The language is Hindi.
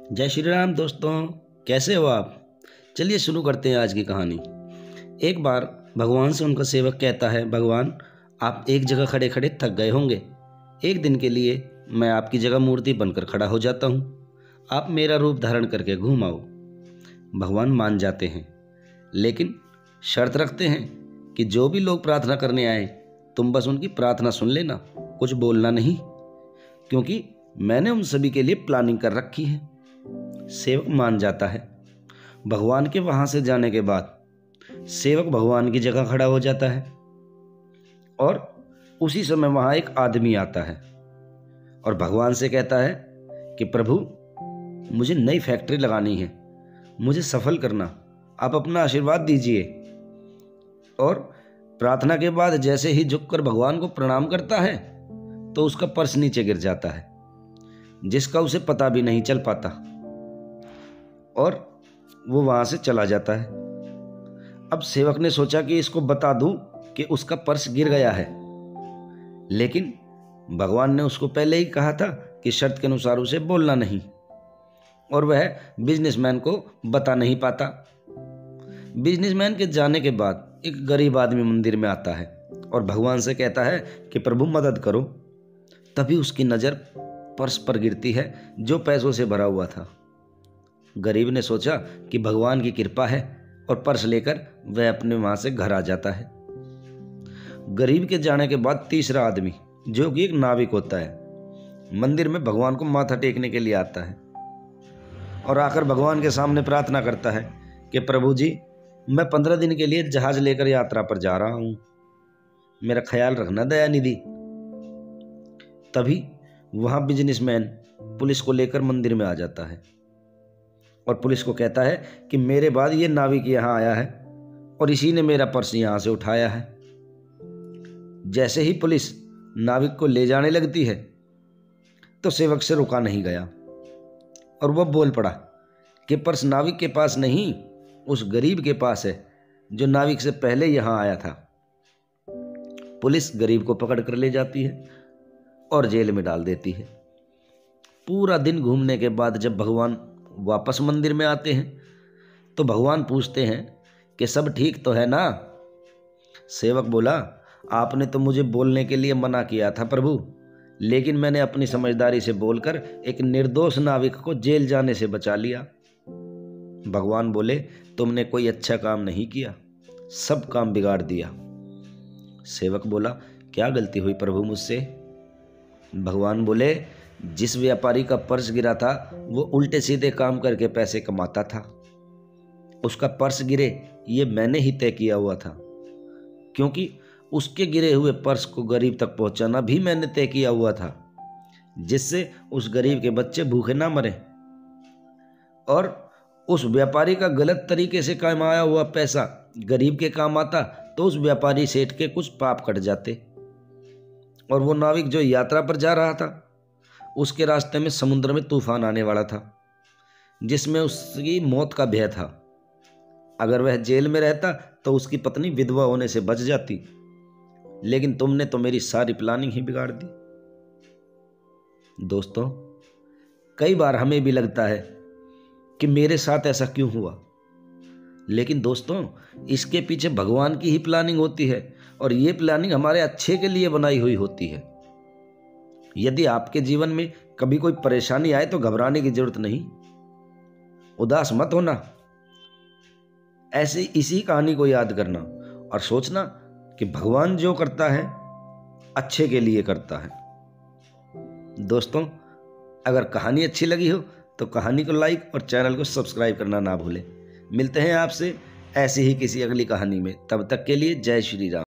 जय श्री राम दोस्तों, कैसे हो आप। चलिए शुरू करते हैं आज की कहानी। एक बार भगवान से उनका सेवक कहता है, भगवान आप एक जगह खड़े खड़े थक गए होंगे, एक दिन के लिए मैं आपकी जगह मूर्ति बनकर खड़ा हो जाता हूँ, आप मेरा रूप धारण करके घूम आओ। भगवान मान जाते हैं, लेकिन शर्त रखते हैं कि जो भी लोग प्रार्थना करने आए तुम बस उनकी प्रार्थना सुन लेना, कुछ बोलना नहीं, क्योंकि मैंने उन सभी के लिए प्लानिंग कर रखी है। सेवक मान जाता है। भगवान के वहां से जाने के बाद सेवक भगवान की जगह खड़ा हो जाता है और उसी समय वहां एक आदमी आता है और भगवान से कहता है कि प्रभु मुझे नई फैक्ट्री लगानी है, मुझे सफल करना, आप अपना आशीर्वाद दीजिए। और प्रार्थना के बाद जैसे ही झुककर भगवान को प्रणाम करता है तो उसका पर्स नीचे गिर जाता है, जिसका उसे पता भी नहीं चल पाता और वो वहां से चला जाता है। अब सेवक ने सोचा कि इसको बता दूं कि उसका पर्स गिर गया है, लेकिन भगवान ने उसको पहले ही कहा था कि शर्त के अनुसार उसे बोलना नहीं, और वह बिजनेसमैन को बता नहीं पाता। बिजनेसमैन के जाने के बाद एक गरीब आदमी मंदिर में आता है और भगवान से कहता है कि प्रभु मदद करो। तभी उसकी नज़र पर्स पर गिरती है जो पैसों से भरा हुआ था। गरीब ने सोचा कि भगवान की कृपा है और पर्स लेकर वह अपने वहां से घर आ जाता है। गरीब के जाने के बाद तीसरा आदमी, जो कि एक नाविक होता है, मंदिर में भगवान को माथा टेकने के लिए आता है और आकर भगवान के सामने प्रार्थना करता है कि प्रभु जी मैं 15 दिन के लिए जहाज लेकर यात्रा पर जा रहा हूं, मेरा ख्याल रखना दयानिधि। तभी वहां बिजनेसमैन पुलिस को लेकर मंदिर में आ जाता है और पुलिस को कहता है कि मेरे बाद ये नाविक यहाँ आया है और इसी ने मेरा पर्स यहाँ से उठाया है। जैसे ही पुलिस नाविक को ले जाने लगती है तो सेवक से रुका नहीं गया और वह बोल पड़ा कि पर्स नाविक के पास नहीं, उस गरीब के पास है जो नाविक से पहले यहाँ आया था। पुलिस गरीब को पकड़ कर ले जाती है और जेल में डाल देती है। पूरा दिन घूमने के बाद जब भगवान वापस मंदिर में आते हैं तो भगवान पूछते हैं कि सब ठीक तो है ना। सेवक बोला, आपने तो मुझे बोलने के लिए मना किया था प्रभु, लेकिन मैंने अपनी समझदारी से बोलकर एक निर्दोष नाविक को जेल जाने से बचा लिया। भगवान बोले, तुमने कोई अच्छा काम नहीं किया, सब काम बिगाड़ दिया। सेवक बोला, क्या गलती हुई प्रभु मुझसे। भगवान बोले, जिस व्यापारी का पर्स गिरा था वो उल्टे सीधे काम करके पैसे कमाता था, उसका पर्स गिरे ये मैंने ही तय किया हुआ था, क्योंकि उसके गिरे हुए पर्स को गरीब तक पहुंचाना भी मैंने तय किया हुआ था, जिससे उस गरीब के बच्चे भूखे ना मरे। और उस व्यापारी का गलत तरीके से कमाया हुआ पैसा गरीब के काम आता तो उस व्यापारी सेठ के कुछ पाप कट जाते। और वो नाविक जो यात्रा पर जा रहा था उसके रास्ते में समुद्र में तूफान आने वाला था, जिसमें उसकी मौत का भय था। अगर वह जेल में रहता तो उसकी पत्नी विधवा होने से बच जाती, लेकिन तुमने तो मेरी सारी प्लानिंग ही बिगाड़ दी। दोस्तों, कई बार हमें भी लगता है कि मेरे साथ ऐसा क्यों हुआ, लेकिन दोस्तों इसके पीछे भगवान की ही प्लानिंग होती है और ये प्लानिंग हमारे अच्छे के लिए बनाई हुई होती है। यदि आपके जीवन में कभी कोई परेशानी आए तो घबराने की जरूरत नहीं, उदास मत होना, ऐसे इसी कहानी को याद करना और सोचना कि भगवान जो करता है अच्छे के लिए करता है। दोस्तों, अगर कहानी अच्छी लगी हो तो कहानी को लाइक और चैनल को सब्सक्राइब करना ना भूलें। मिलते हैं आपसे ऐसी ही किसी अगली कहानी में, तब तक के लिए जय श्री राम।